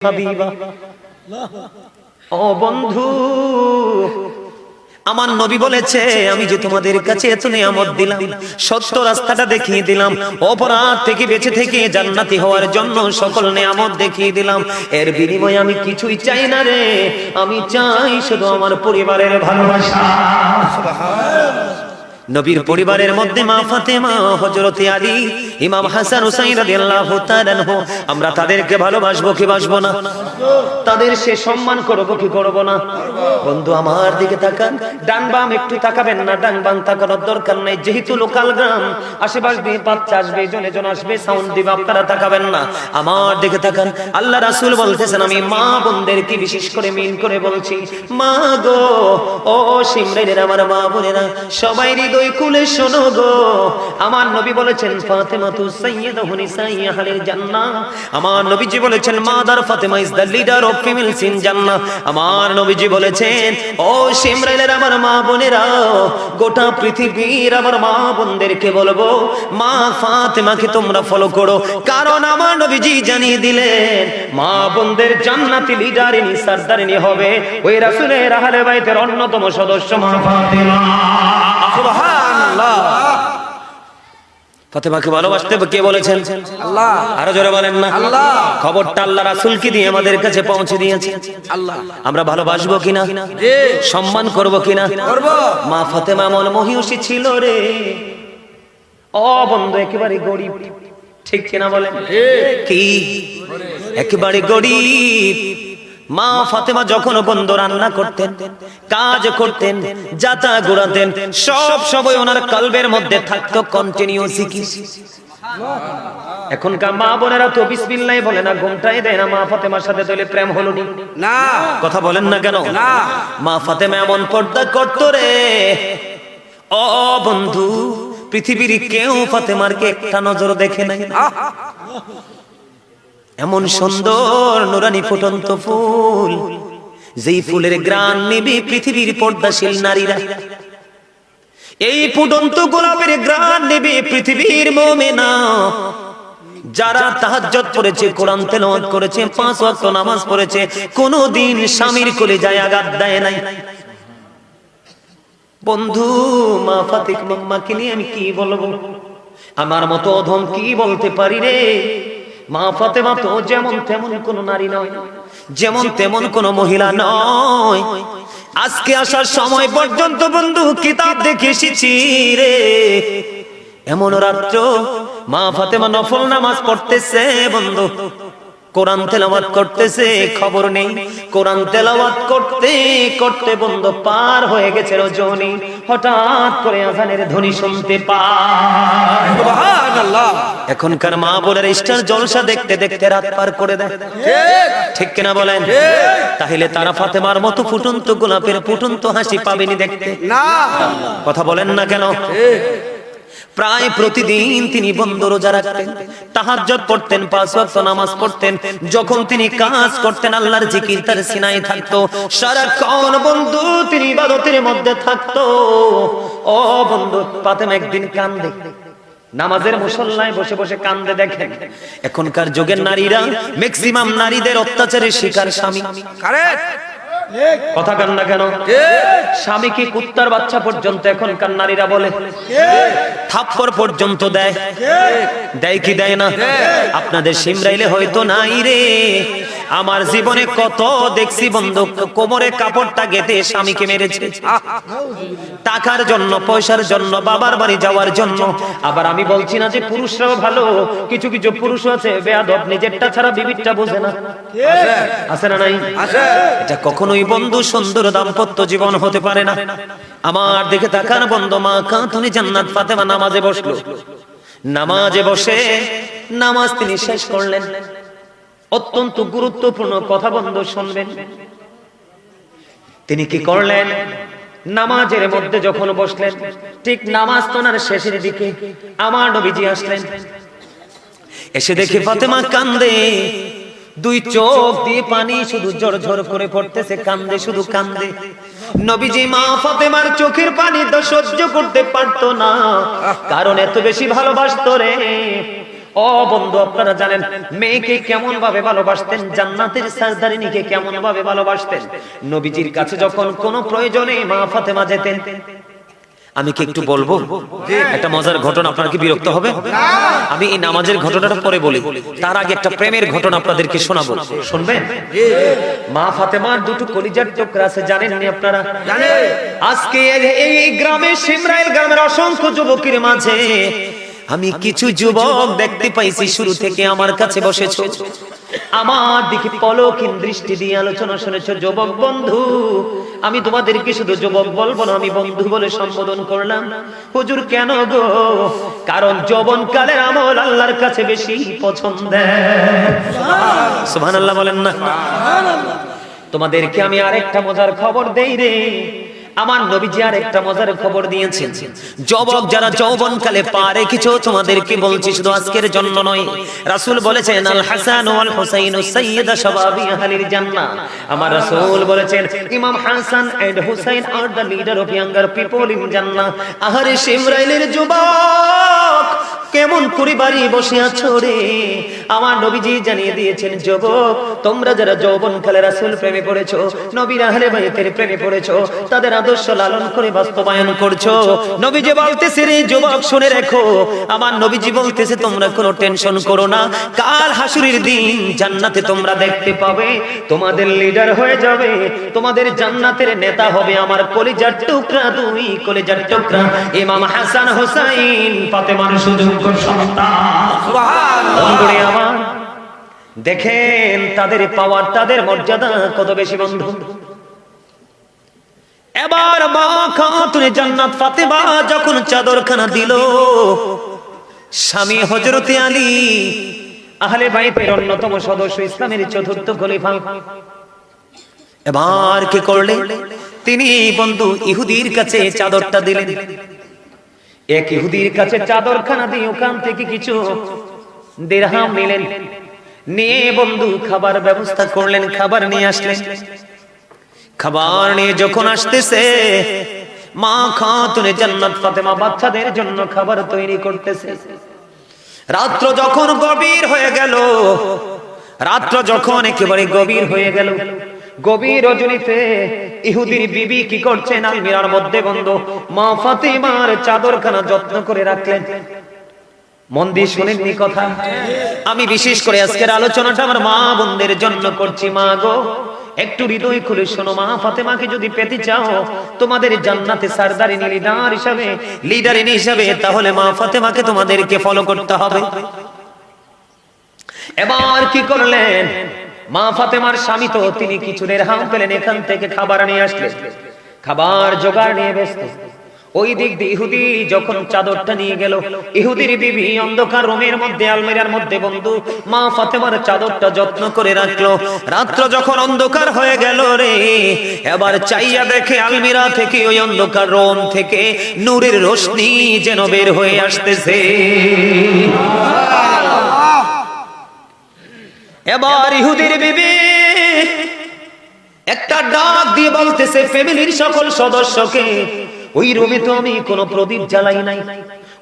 হাবিবা ও বন্ধু, আমার নবী বলেছে আমি যে তোমাদের কাছে এত নিয়ামত দিলাম, সত্য রাস্তাটা দেখিয়ে দিলাম, অপরাধ থেকে বেঁচে থেকে জান্নাতি হওয়ার জন্য সকল নিয়ামত দেখিয়ে দিলাম, এর বিনিময়ে আমি কিছুই চাই না রে, আমি চাই শুধু আমার পরিবারের ভালোবাসা। নবীর পরিবারের মধ্যে মা ফাতেমা, হযরতে আলী, ইমাম হাসান হুসাইন রাদিয়াল্লাহু তাআলা আনহু, আমরা তাদেরকে ভালোবাসবো কি বাসবো না? তাদের সে সম্মান করবো কি করব না? বন্ধু আমার দিকে তাকান, ডান বাম একটু তাকাবেন না, ডান বাম তাকানোর দরকার নাই, যেহেতু লোকাল গ্রাম, আশেপাশ দিয়ে বাচ্চা আসবে, জনে জন আসবে, সাউন্ড দিবে, আপনারা তাকাবেন না, আমার দিকে তাকান। আল্লাহ রাসূল বলতেছেন আমি মা বোনদেরকে বিশেষ করে মিন করে বলছি, মা গো, ও সিমরাইনের আমার মা বোনেরা, সবাই হৃদয় খুলে শোনো গো, আমার নবী বলেছেন ফাতেমাতু সাইয়্যিদাতু নিসাই আহলিল জান্নাহ, আমার নবীজি বলেছেন mother Fatema is the leader of females in জান্নাহ, আমার নবীজি বলেছেন ও সিমরাইনের আমার মা বোনেরা, গোটা পৃথিবীর আমার মা বোনদেরকে বলবো মা ফাতেমাকে তোমরা ফলো করো, কারণ আমার নবীজি জানিয়ে দিলেন মা বোনদের জান্নাতি লিডারিনী সরদারিনী হবে ওই রাসূলের আহলে বাইতের অন্যতম সদস্য মা ফাতেমা। সুবহানাল্লাহ। ফাতেমাকে ভালোবাসতে কে বলেছেন? আল্লাহ। আরো জোরে বলেন না আল্লাহ। খবরটা আল্লাহ রাসূলকে দিয়ে আমাদের কাছে পৌঁছে দিয়েছে আল্লাহ। আমরা ভালোবাসবো কিনা? জি। সম্মান করব কিনা? করব। মা ফাতেমা এমন মহিষী ছিল রে, ও বন্ধু একেবারে গরিব, ঠিক কিনা বলেন? কি একেবারে গরিব। মা ফাতেমা যখন বন্ধু রান্না করতেন, কাজ করতেন, যাতা ঘোরাতেন, সব সময় ওনার কলবের মধ্যে থাকতো কন্টিনিউসি কি? এখনকার মা বোনেরা তো বিসমিল্লাহ বলে না, ঘুমটাই দেয় না, মা ফাতেমার সাথে দলে প্রেম হলো না, কথা বলেন না কেন? মা ফাতেমা এমন পর্দা করতো রে, ও বন্ধু পৃথিবীর কেউ ফাতেমারকে একটা নজর দেখে নাই, এমন সুন্দর নুরানি ফুটন্ত ফুল, যেই ফুলের ঘ্রাণ নেবে পৃথিবীর পর্দাশীল নারীরা, এই ফুটন্ত গোলাপের ঘ্রাণ নেবে পৃথিবীর মুমিনা, যারা তাহাজ্জুদ করেছে, কোরআন তেলাওয়াত করেছে, 5 ওয়াক্ত নামাজ পড়েছে, কোনদিন স্বামীর কলিজায় আঘাত দেয় নাই। বন্ধু মা ফাতেমাকে নিয়ে আমি কি বলবো, আমার মতো অধম কি বলতে পারি রে? মা ফাতেমা তো যেমন তেমন কোন নারী নয়, যেমন তেমন কোন মহিলা নয়। আজকে আসার সময় পর্যন্ত বন্ধু কিতাব দেখে এসেছি রে, এমন রাত্র মা ফাতেমা নফল নামাজ পড়তেছে বন্ধু, কোরআন তেলাওয়াত করতেছে, খবর নেই কোরআন তেলাওয়াত করতে করতে বন্ধু পার হয়ে গেছে রজনী, হঠাৎ করে আযানের ধ্বনি শুনতে পায়। সুবহানাল্লাহ। এখনকার মা বোনের স্টার জলসা দেখতে দেখতে রাত পার করে দেয়, ঠিক কিনা বলেন? তাহলে তারা ফাতেমার মতো ফুটন্ত গোলাপের ফুটন্ত হাসি পাবেনি দেখতে না, কথা বলেন না কেন? প্রায় প্রতিদিন তিনি বন্ধ রোজা রাখতেন, তাহাজ্জুদ পড়তেন, 5 ওয়াক্ত নামাজ পড়তেন, যখন তিনি কাজ করতেন আল্লাহর জিকির তার সিনায় থাকতো, সারাক্ষণ বন্ধু তিনি ইবাদতের মধ্যে থাকতো। ও বন্ধু ফাতেমা একদিন কান্দে, নামাজের মুসল্লায় বসে বসে কান্দে। দেখেন এখনকার যুগের নারীরা ম্যাক্সিমাম নারীদের অত্যাচারের শিকার স্বামী, কারেক্ট কথা কান না কেন? স্বামীকে কুত্তার বাচ্চা পর্যন্ত এখনকার নারীরা বলে, থাপ্পড় পর্যন্ত দেয়, দেয় কি দেয় না? আপনাদের সিমরাইলে হয়তো নাই রে, আমার জীবনে কত দেখছি বন্ধু কোমরে কাপড়টা গেঁথে স্বামীকে মেরেছে, টাকার জন্য, পয়সার জন্য, বাবার বাড়ি যাওয়ার জন্য। আবার আমি বলছি না যে পুরুষরাও ভালো, কিছু কিছু পুরুষ আছে বেয়াদব, নিজেরটা ছাড়া বিবিরটা বোঝে না, আছে না নাই? এটা কখনোই বন্ধু সুন্দর দাম্পত্য জীবন হতে পারে না। আমার দিকে তাকান বন্ধু, মা খাতুনে জান্নাত ফাতেমা নামাজে বসলো, নামাজে বসে নামাজ তিনি শেষ করলেন। অত্যন্ত গুরুত্বপূর্ণ কথা বন্ধু শুনবেন, তিনি কি করলেন? নামাজের মধ্যে যখন বসলেন, ঠিক নামাজ তোনার শেষের দিকে আমার নবীজি আসলেন, এসে দেখে ফাতেমা কান্দে, 2 চোখ দিয়ে পানি শুধু ঝরঝর করে পড়তেছে, কান্দে, শুধু কান্দে। নবীজি মা ফাতেমার চোখের পানি তো সহ্য করতে পারতো না, কারণ এত বেশি ভালোবাসতো রে। ও বন্ধু, আপনারা জানেন মেয়েকে কেমন ভাবে ভালোবাসতেন, জান্নাতের সরদারিনীকে কেমন ভাবে ভালোবাসতেন। নবীজির কাছে যখন কোনো প্রয়োজনে মা ফাতেমা যেতেন, আমি কি একটু বলবো একটা মজার ঘটনা? আপনারা কি বিরক্ত হবে? আমি এই নামাজের ঘটনাটা পরে বলি, তার আগে একটা প্রেমের ঘটনা আপনাদেরকে শোনাবো, শুনবেন? মা ফাতেমার দুটো কলিজার টুকরা আছে, জানেননি আপনারা? আজকে এই গ্রামে, সিমরাইল গ্রামের অসংখ্য যুবকের মাঝে আমি কিছু যুবক দেখতে পাইছি, শুরু থেকে আমার কাছে বসেছো, আমার দিকে পলকহীন দৃষ্টি দিয়ে আলোচনা শুনেছো। যুবক বন্ধু, আমি তোমাদেরকে শুধু যুবক বলবো না, আমি বন্ধু বলে সম্বোধন করলাম। হুজুর কেন গো? কারণ যৌবনকালের আমল আল্লাহর কাছে বেশি পছন্দের। সুবহানাল্লাহ বলেন না? তোমাদেরকে আমি আরেকটা মজার খবর দেই রে, আমার নবীজি আর একটা মজার খবর দিয়েছেন। যুবক যারা যৌবনকালে পা রেখেছো, তোমাদেরকে বলছি শুধু আজকের জন্য নয়। রাসূল বলেছেন আল হাসান ওয়াল হুসাইন সাইয়্যিদা শাবাবি আহলিল জান্নাহ। আমার রাসূল বলেছেন ইমাম Hasan and Hussain are the leader of younger people in Jannah. আহারে সিমরাইলের যুবক, কেমন করে বাড়ি বসে আছো রে? আমার নবীজি জানিয়ে দিয়েছেন, যুবক তোমরা যারা যৌবনকালে রাসূল প্রেমে পড়েছো, নবীর আহলে বাইতের প্রেমে পড়েছো, তাদের আদর্শ লালন করে বাস্তবায়ন করছো। নবীজি বলতেছে রে যুবক শুনে রাখো, আমার নবীজি বলতেছে তোমরা কোনো টেনশন করো না, কাল হাসরের দিন জান্নাতে তোমরা দেখতে পাবে তোমাদের লিডার হয়ে যাবে, তোমাদের জান্নাতের নেতা হবে আমার কলিজার টুকরা, দুই কলিজার টুকরা ইমাম হাসান হুসাইন ফাতেমার সুযোগ্য সন্তান। সুবহানাল্লাহ। আমার দেখেন তাদের পাওয়ার, তাদের মর্যাদা কত বেশি বন্ধু। এবার মা খাতুনে জান্নাত ফাতেমা যখন চাদরখানা দিল, স্বামী হযরতে আলী আহলে বাইতের অন্যতম সদস্য, ইসলামের চতুর্থ খলিফা, এবার কি করলেন? তিনি বন্ধু ইহুদির কাছে চাদরটা দিলেন। এক ইহুদির কাছে চাদরখানা দিয়ে ওখান থেকে কিছু দিরহাম নিলেন, নিয়ে বন্ধু খাবার ব্যবস্থা করলেন, খাবার নিয়ে আসলেন। খাবার নিয়ে যখন আসতেছে, মা খাতুনে জান্নাত ফাতেমা বাচ্চাদের জন্য খাবার তৈরি করতেছে। রাত্র যখন গভীর হয়ে গেল, রাত্র যখন একেবারে গভীর হয়ে গেল, গভীর রজনীতে ইহুদির বিবি কি করছেন? আলমিরার মধ্যে বন্ধু মা ফাতেমার চাদরখানা যত্ন করে রাখলেন। মন দিয়ে শুনেননি কথা? আমি বিশেষ করে আজকের আলোচনাটা আমার মা বোনদের জন্য করছি। মা গো, একটু হৃদয় খুলে শোনো, মা ফাতেমাকে যদি পেতে চাও তোমাদের জান্নাতে সরদারিনী লিডারিনী হিসাবে, তাহলে মা ফাতেমাকে তোমাদেরকে ফলো করতে হবে। এবার কি করলেন? মা ফাতেমার স্বামী তো তিনি কিছু দিরহাম পেলেন, এখান থেকে খাবার নিয়ে আসলেন, খাবার জোগাড় নিয়ে ব্যস্ত। ওই দিক দিয়ে ইহুদি যখন চাদরটা নিয়ে গেল, ইহুদির বিবি অন্ধকার রুমের মধ্যে আলমিরার মধ্যে বন্ধু মা ফাতেমার চাদরটা যত্ন করে রাখলো। রাত্র যখন অন্ধকার হয়ে গেল রে, এবার চাইয়া দেখে আলমিরা থেকে, ওই অন্ধকার রুম থেকে নূরের রোশনি যেন বের হয়ে আসতেছে। এবার ইহুদির বিবি একটা ডাক দিয়ে বলতেছে ফ্যামিলির সকল সদস্যকে, ওই রুমে তো আমি কোনো প্রদীপ জ্বালাই নাই,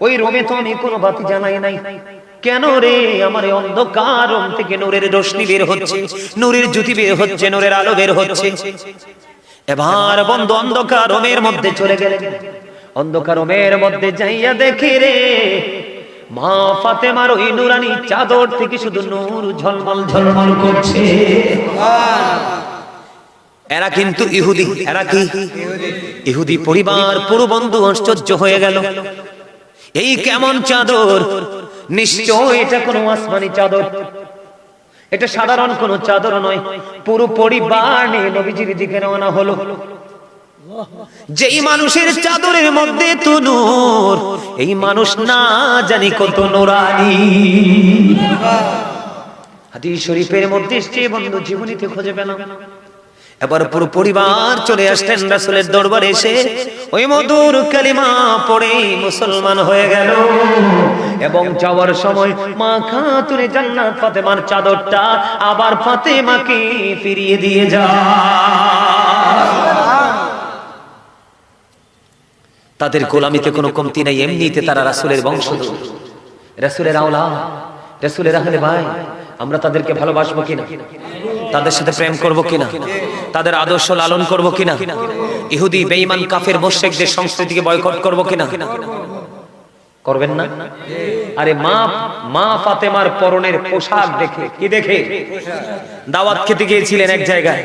ওই রুমে তো আমি কোনো বাতি জ্বালাই নাই, কেন রে? আমার অন্ধকার রুম থেকে নূরের রোশনি বের হচ্ছে, নূরের জ্যোতি বের হচ্ছে, নূরের আলো বের হচ্ছে। এবার বন্ধু অন্ধকার রুমের মধ্যে চলে গেলেন। অন্ধকার রুমের মধ্যে যাইয়া দেখে রে, মা ফাতেমার ওই নুরানি চাদর থেকে শুধু নূর ঝলমল ঝলমল করছে। এরা কিন্তু ইহুদি, এরা কি ইহুদি পরিবার। পুরো বন্ধু আশ্চর্য হয়ে গেল, এই কেমন চাদর? নিশ্চয় এটা কোনো আসমানি চাদর, এটা সাধারণ কোনো চাদর নয়। পুরো পরিবার নিয়ে নবীজির দিকে রওনা হলো। যেই মানুষের চাদরের মধ্যে তো নূর, এই মানুষ না জানি কত নূরানি। হাদিস শরীফের মধ্যে এসেছে বন্ধু, জীবনীতে খুঁজে পেলাম। এবার পুরো পরিবার চলে আসলেন রাসূলের দরবারে, এসে ওই মধুর কালিমা পড়ে মুসলমান হয়ে গেল। এবং যাওয়ার সময় মা খাতুনে জান্নাত ফাতেমার চাদরটা আবার ফাতেমাকে ফিরিয়ে দিয়ে যায়। তাদের গোলামিতে কোনো কমতি নাই, এমনিতে তারা রাসূলের বংশধর, রাসূলের আওলাদ। রাসূলের আহলে ভাই, আমরা তাদেরকে ভালোবাসবো কিনা? তাদের সাথে প্রেম করব কিনা? তাদের আদর্শ লালন করব কিনা? ইহুদি বেঈমান কাফের মুশরিকদের সংস্কৃতিকে বয়কট করব কিনা? করবেন না? আরে মা ফাতেমার পরনের পোশাক দেখে, কি দেখে? দাওয়াত খেতে গিয়েছিলেন এক জায়গায়,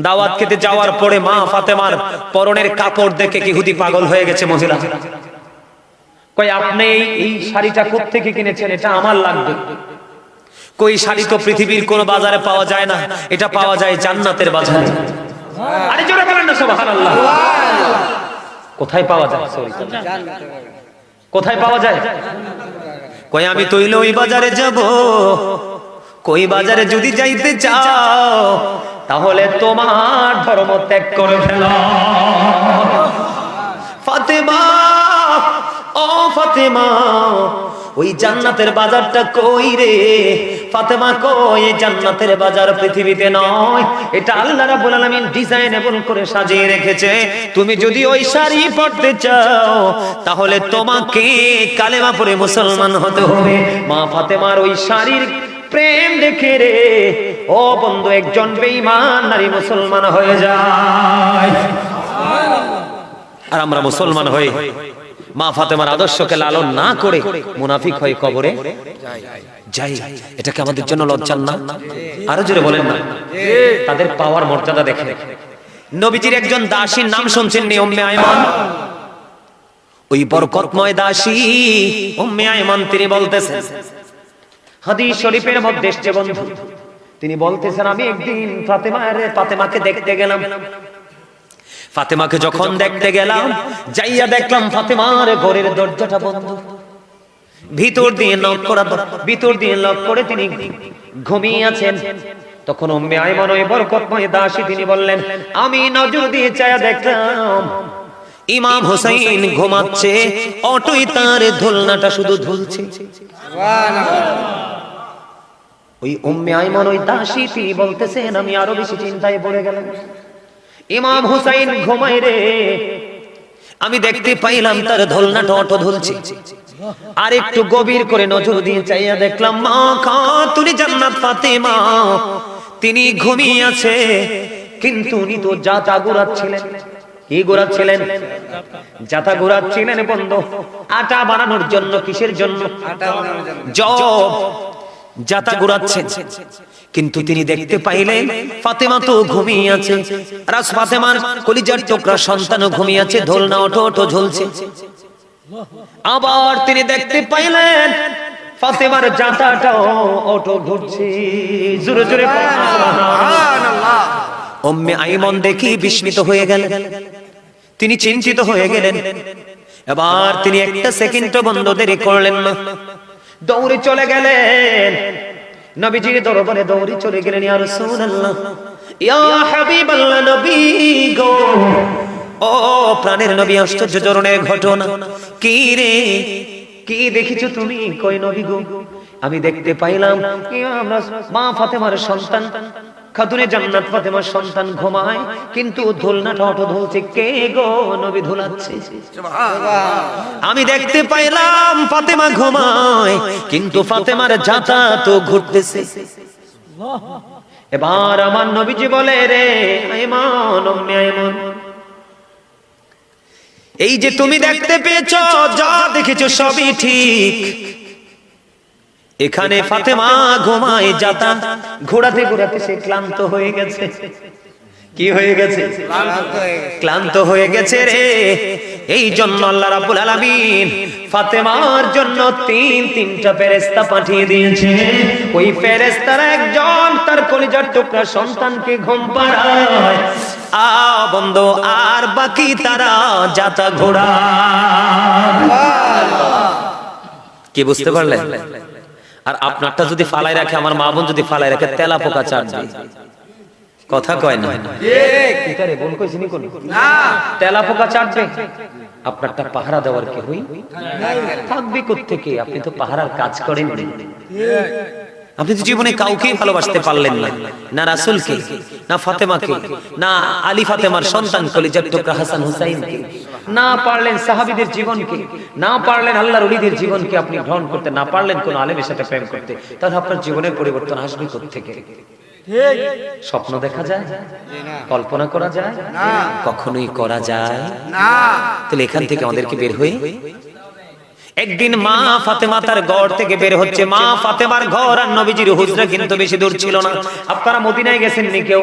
দাওয়াত খেতে যাওয়ার পরে মা ফাতেমার পরনের কাপড় দেখে ইহুদি পাগল হয়ে গেছে মহিলা। কই আপনি এই শাড়িটা কোত্থেকে কিনেছেন? এটা আমার লাগবে। কই শাড়ি তো পৃথিবীর কোন বাজারে পাওয়া যায় না, এটা পাওয়া যায় জান্নাতের বাজারে। আরে জোরে বলেন না সুবহানাল্লাহ। কোথায় পাওয়া যায়? কোথায় পাওয়া যায়? কই আমি তৈল ওই বাজারে যাব। কই বাজারে যদি যাইতে চাও তাহলে তোমার ধর্ম ত্যাগ করে ফেলো। ফাতেমা, ও ফাতেমা, ওই জান্নাতের বাজারটা কই রে? ফাতেমা কই, এই জান্নাতের বাজার পৃথিবীতে নয়, এটা আল্লাহ রাব্বুল আলামিন ডিজাইনেবল করে সাজিয়ে রেখেছে। তুমি যদি ওই শাড়ি পরতে চাও তাহলে তোমাকে কালেমা পড়ে মুসলমান হতে হবে। মা ফাতেমার ওই শাড়ির প্রেম দেখে রে ও বন্ধু, একজন বেঈমান নারী মুসলমান হয়ে যায়। আর আমরা মুসলমান হয়ে মা ফাতেমার আদর্শকে লালন না করে মুনাফিক হয়ে কবরে যাই। এটা কি আমাদের জন্য লজ্জার না? আরো জোরে বলেন না। তাদের পাওয়ার মর্যাদা দেখেন। নবীজির একজন দাসীর নাম শুনছেন নি? উম্মে আয়মান। ওই বরকতময় দাসী উম্মে আয়মান, তিনি বলতেছেন, হাদিস শরীফের মধ্যে এসেছে বন্ধু, তিনি বলতেছেন, আমি একদিন ফাতেমাকে দেখতে গেলাম। ফাতেমাকে যখন দেখতে গেলাম, যাইয়া দেখলাম ফাতেমার ঘরের দরজাটা বন্ধ, ভিতর দিয়ে নক করা, ভিতর দিয়ে লক করে তিনি ঘুমিয়ে আছেন। তখন উম্মে আয়মান ওই বরকতময় দাসী তিনি বললেন, আমি নজর দিয়ে চায়া দেখলাম ইমাম হোসেন ঘুমাচ্ছে, অটোই তার দোলনাটা শুধু ঝুলছে। ওই উম্মে আয়মান ওই দাসী তিনি বলতেছেন, আমি আরো বেশি চিন্তায় পড়ে গেলাম। ইমাম হুসাইন ঘুমায় রে, আমি দেখতে পাইলাম তার দোলনাটা অটো ঝুলছে। আর একটু গভীর করে নজর দিয়ে চাইয়া দেখলাম মা খাতুনে জান্নাত ফাতেমা, তিনি ঘুমিয়ে আছে, কিন্তু উনি তো জাতা ঘোরাচ্ছিলেন। কি ঘোরাচ্ছিলেন? জাতা ঘোরাচ্ছিলেন বন্ধু, আটা বানানোর জন্য। কিসের জন্য? জব, জাতা ঘোরাচ্ছেন। কিন্তু তিনি দেখতে পাইলেন ফাতেমা তো ঘুমিয়ে আছে, রাজ ফাতেমার কলিজার টুকরা সন্তানও ঘুমিয়ে আছে, দোলনা অটো অটো ঝুলছে। আবার তিনি দেখতে পাইলেন ফাতেমার জাতাটাও অটো ঘুরছে। জোরে জোরে সুবহানাল্লাহ। উম্মে আইমন দেখি বিস্মিত হয়ে গেলেন, তিনি চিন্তিত হয়ে গেলেন। এবার তিনি একটা সেকেন্ডও বন্ধ দেরি করলেন না, দৌড়ে চলে গেলেন নবীজির দরবারে, দৌড়ে চলে গেলেন, ইয়া রাসূলুল্লাহ, ইয়া হাবিবাল্লাহ, নবী গো, ও প্রাণের নবী, আশ্চর্য ধরনের ঘটনা। কি রে, কি দেখিছো তুমি? কই নবী গো, আমি দেখতে পাইলাম মা ফাতেমার সন্তান খাতুনে জান্নাত ফাতেমার সন্তান ঘুমায়, কিন্তু দোলনাটা অটো ঝুলছে। কে গো? নবী ঝুলাচ্ছে। আমি দেখতে পাইলাম ফাতেমা ঘুমায়, কিন্তু ফাতেমার জাতা তো ঘুরতেছে। এবার আমার নবীজি বলে, রে আয়মান, উম্মে আয়মান, এই যে তুমি দেখতে পেয়েছো, যা দেখেছো সবই ঠিক। এখানে ফাতেমা ঘুমায়, জাতা ঘোরাতে ঘোরাতে সে ক্লান্ত হয়ে গেছে। কি হয়ে গেছে? ক্লান্ত হয়ে গেছে রে। এই জন্য আল্লাহ রাব্বুল আলামিন ফাতেমার জন্য তিনটা ফেরেশতা পাঠিয়ে দিয়েছে। ওই ফেরেশতারা একজন তার কলিজার টুকরা সন্তানকে ঘুম পাড়ায়, বন্ধু, আর বাকি তারা জাতা ঘোরায়। কি বুঝতে পারলেন? আর আপনারটা যদি ফালাই রাখে, আমার মা বোন যদি ফালাই রাখে, তেলা পোকা চাটবে। কথা কয় না? তেলা পোকা চাটবে। আপনারটা পাহারা দেওয়ার কেউই থাকবে কোত্থেকে? আপনি তো পাহারার কাজ করেন। আপনি তো জীবনে কাউকেই ভালোবাসতে পারলেন না, না রাসূলকে, না ফাতেমাকে, না আলী ফাতেমার সন্তান কলিজার টুকরা হাসান হুসাইনকে। না পারলেন সাহাবীদের জীবনকে, না পারলেন আল্লাহর ওলিদের জীবনকে আপনি গ্রহণ করতে, না পারলেন কোন আলেমের সাথে প্রেম করতে, তাহলে আপনার জীবনের পরিবর্তন আসবে কোত্থেকে? স্বপ্ন দেখা যায়, কল্পনা করা যায় না, কখনোই করা যায় না। তাহলে এখান থেকে আমাদেরকে বের হয়ে একদিন মা ফাতেমা তার ঘর থেকে বের হচ্ছে। মা ফাতেমার ঘর আর নবীজির হুজরা কিন্তু বেশি দূর ছিল না। আপনারা মদিনায় গেছেন নি কেউ?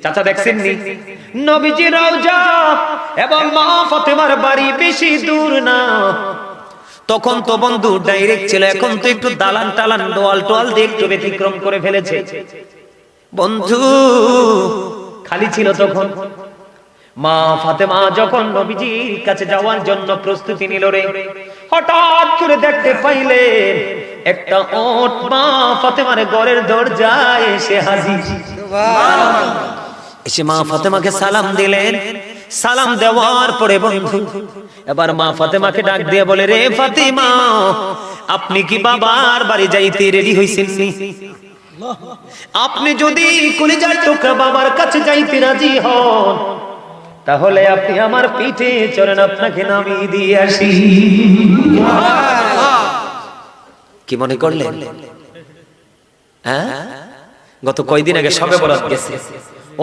চাচা দেখছেন নি? নবীজির রওজা এবং মা ফাতেমার বাড়ি বেশি দূর না। তখন তো বন্ধু ডাইরেক্ট ছিল, এখন তো একটু দালান টালান দোয়াল টোয়াল দিয়ে একটু ব্যতিক্রম করে ফেলেছে। বন্ধু খালি ছিল তখন। মা ফাতেমা যখন নবীজির কাছে যাওয়ার জন্য প্রস্তুতি নিল রে, হঠাৎ করে দেখতে পাইলেন একটা ওট মা ফাতেমার ঘরের দরজায় এসে হাজির। এসে মা ফাতেমাকে সালাম দিলেন। সালাম দেওয়ার পরে বন্ধু এবার মা ফাতেমাকে ডাক দিয়ে বলে, রে ফাতেমা, আপনি কি বাবার বাড়ি যাইতে রেডি হইছেন নি? আপনি যদি কলিজার টুকরা বাবার কাছে যাইতে রাজি হন, তাহলে আপনি আমার পিঠে চড়েন, আপনাকে নামিয়ে দিয়ে আসি। কি মনে করলেন? হ্যাঁ, গত কয়দিন আগে সবে বরাত গেছে।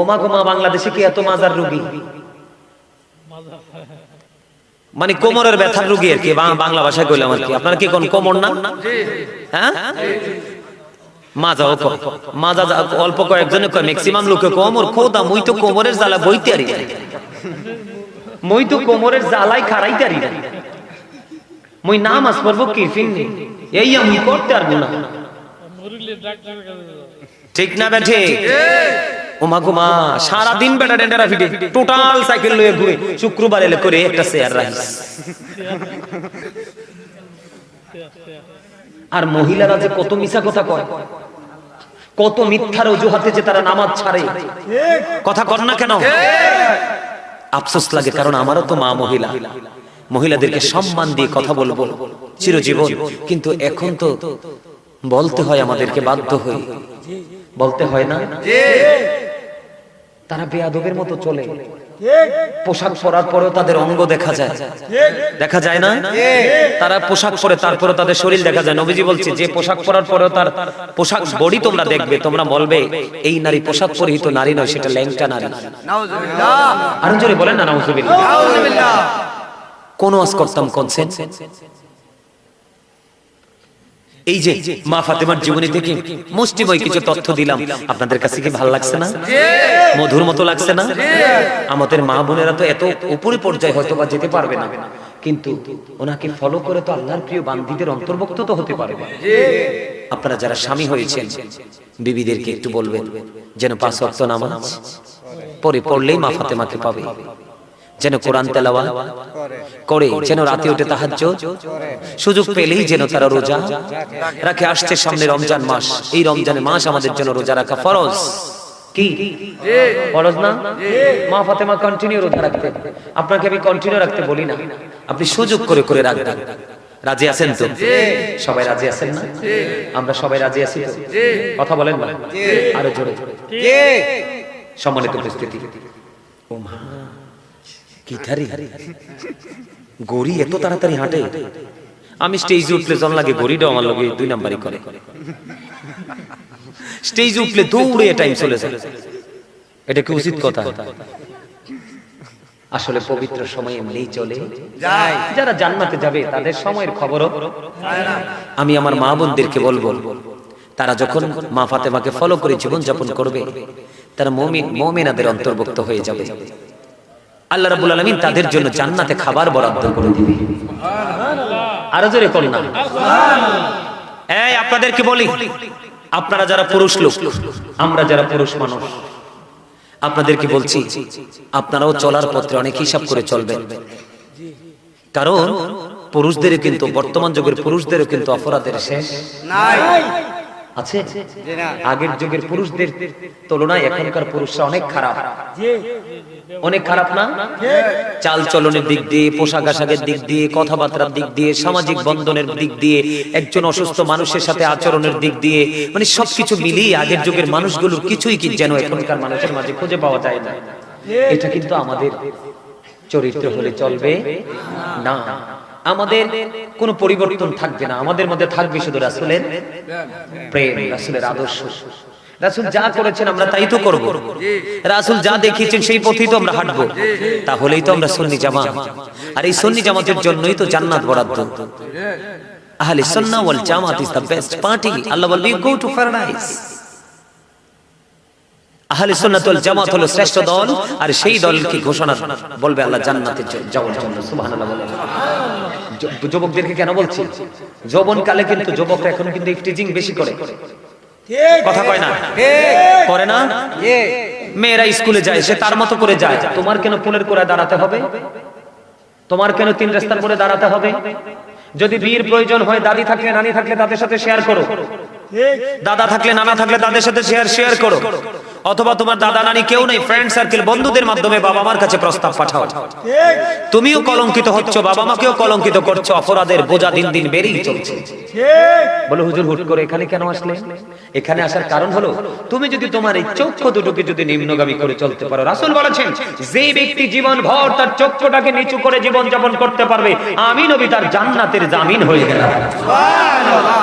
ওমা গো মা, বাংলাদেশে কি এত মাজার রোগী, মানে কোমরের ব্যথার রোগী আর কি, বাংলা ভাষায় কইলাম আর কি। আপনারা কি কোন কোমর না? হ্যাঁ, মাজাও কয়, মাজা অল্প কয়েকজনে কয়, ম্যাক্সিমাম লোকে কোমর। খোদা মুই তো কোমরের জ্বালা বইতে আরি, মুই তো কোমরের জ্বালাই খারাইতে আরি, মুই নামাজ পড়বো কি ফিন্নি, এই আমি করতে পারবো না। ঠিক না বেঠে? ওমা গো মা, সারাদিন বেটা ডেন্ডারা ফিটে টোটাল সাইকেল লয়ে ঘুরে, শুক্রবার এলে করে একটা শেয়ার রাইস। আর মহিলারা যে কত মিছা কথা কয়, কত মিথ্যার অজুহাতে যে তারা নামাজ ছাড়ে। কথা কর না কেন? আফসোস লাগে, কারণ আমারও তো মা মহিলা। মহিলাদেরকে সম্মান দিয়ে কথা বলবো চিরজীবন, কিন্তু এখন তো বলতে হয়, আমাদেরকে বাধ্য হয়ে বলতে হয় না। তারা বেয়াদবের মতো চলে, পোশাক পরার পরেও তাদের অঙ্গ দেখা যায়, দেখা যায় না? তারা পোশাক পরে তারপরে তাদের শরীর দেখা যায়। নবীজি বলছে, যে পোশাক পরার পরেও তার পোশাক বডি তোমরা দেখবে, তোমরা বলবে এই নারী পোশাক পরিহিত নারী নয়, সেটা ল্যাংটা নারী। আরো জোরে বলেন না নাউজুবিল্লাহ। কোন ওয়াজ করতাম কনসেন্ট? এই যে মা ফাতেমার জীবনী থেকে মুষ্টিময় কিছু তথ্য দিলাম, আপনাদের কাছে কি ভালো লাগছে না? মধুর মতো লাগছে না? আমাদের মা বোনেরা তো এত উপরে পর্যায়ে হয়তো বা যেতে পারবে না, কিন্তু ওনাকে ফলো করে তো আল্লাহর প্রিয় বান্দীদের অন্তর্ভুক্ত তো হতে পারবে। আপনারা যারা স্বামী হয়েছেন, বিবিদেরকে একটু বলবেন যেন 5 ওয়াক্ত নামাজ পড়লেই মা ফাতেমাকে পাবে, যেন কোরআন তেলাওয়াত করে, যেন রাতে উঠে তাহাজ্জুদ, সুযোগ পেলেই যেন তারা রোজা রাখে। আসছে সামনে রমজান মাস, এই রমজানের মাস আমাদের জন্য রোজা রাখা ফরজ। কি ফরজ না? মা ফাতেমা কন্টিনিউ রোজা রাখতে, আপনাকে আমি কন্টিনিউ রাখতে বলি না, আপনি সুযোগ করে করে রাখবেন। রাজি আছেন তো? সবাই রাজি আছেন না? আমরা সবাই রাজি আছি তো? কথা বলেন না আরো জোরে। সম্মানিত উপস্থিতি, ও মা কি ধারি গড়ি এত তাড়াতাড়ি হাঁটে। আমি স্টেজে উঠলে জন লাগে, গড়িটাও আমার লগে 2 নাম্বারই করে। স্টেজে উঠলে দৌড়ে টাইম চলে যায়, এটা কি উচিত কথা? আসলে পবিত্র সময় এমনিই চলে যায়। যারা জান্নাতে যাবে তাদের সময়ের খবরও আমি আমার মা বোনদেরকে বলবো, তারা যখন মা ফাতেমাকে ফলো করে জীবন যাপন করবে, তারা মুমিন মুমিনাদের অন্তর্ভুক্ত হয়ে যাবে। আল্লাহ রাব্বুল আলামিন তাদের জন্য জান্নাতে খাবার বরাদ্দ করে দিবে। আরো জোরে বলুন না সুবহানাল্লাহ। এই আপনাদেরকে বলি, আপনারা যারা পুরুষ লোক, আমরা যারা পুরুষ মানুষ, আপনাদেরকে বলছি, আপনারাও চলার পথে অনেক হিসাব করে চলবেন। কারণ পুরুষদেরও কিন্তু, বর্তমান যুগের পুরুষদেরও কিন্তু অপরাধের শেষ নাই, আছে। আগের যুগের পুরুষদের তুলনায় এখনকার পুরুষরা অনেক খারাপ, অনেক খারাপ না? চাল চলনের দিক দিয়ে, পোশাক আশাকের দিক দিয়ে, কথাবার্তার দিক দিয়ে, সামাজিক বন্ধনের দিক দিয়ে, একজন অসুস্থ মানুষের সাথে আচরণের দিক দিয়ে, মানে সবকিছু মিলিয়ে আগের যুগের মানুষগুলোর কিছুই কি যেন এখনকার মানুষের মাঝে খুঁজে পাওয়া যায় না। এটা কিন্তু আমাদের চরিত্র হলে চলবে না। আমাদের কোনো পরিবর্তন থাকবে না, আমাদের মধ্যে থাকবে শুধু রাসূলের প্রেম, রাসূলের আদর্শ। রাসূল যা করেছেন আমরা তাই তো করব, রাসূল যা দেখিয়েছেন সেই পথেই তো আমরা হাঁটবো, তাহলেই তো আমরা সুন্নি জামাত। আর এই সুন্নি জামাতের জন্যই তো জান্নাত বরাদ্দ। আহলে সুন্নাহ ওয়াল জামাত ইজ দ্য বেস্ট পার্টি। আল্লাহ বলবে গো টু প্যারাডাইস। আহলে সুন্নাত ওয়াল জামাত হলো শ্রেষ্ঠ দল, আর সেই দলকে ঘোষণা বলবে আল্লাহ জান্নাতে যাওয়ার জন্য। সুবহানাল্লাহ বলেন। যুবকদেরকে কেন বলছি? যৌবন কালে কিন্তু যুবকরা এখন কিন্তু ইফটিজিং বেশি করে, কথা কয় না, করে না? মেয়েরা স্কুলে যায়, সে তার মতো করে যায়। তোমার কেন পুলের কোরায় দাঁড়াতে হবে? তোমার কেন তিন রাস্তার মোড়ে দাঁড়াতে হবে? যদি বিয়ের প্রয়োজন হয়, দাদি থাকলে নানি থাকলে তাদের সাথে শেয়ার করো, দাদা থাকলে নানা থাকলে তাদের সাথে শেয়ার করো। অথবা তোমার দাদা নানি কেউ নেই, ফ্রেন্ড সার্কেল বন্ধুদের মাধ্যমে বাবা মার কাছে প্রস্তাব পাঠাও। তুমিও কলঙ্কিত হচ্ছ, বাবা মাকেও কলঙ্কিত করছো, অপরাধের বোঝা দিন দিন বেড়েই চলছে। বলো হুজুর হুট করে এখানে কেন আসলে? এখানে আসার কারণ হলো তুমি যদি তোমার এই চক্ষু দুটোকে যদি নিম্নগামী করে চলতে পারো, রাসূল বলেছেন যে ব্যক্তি জীবন ভর তার চক্ষুটাকে নিচু করে জীবন যাপন করতে পারবে, আমি নবী তার জান্নাতের জামিন হয়ে গেলাম। সুবহানাল্লাহ।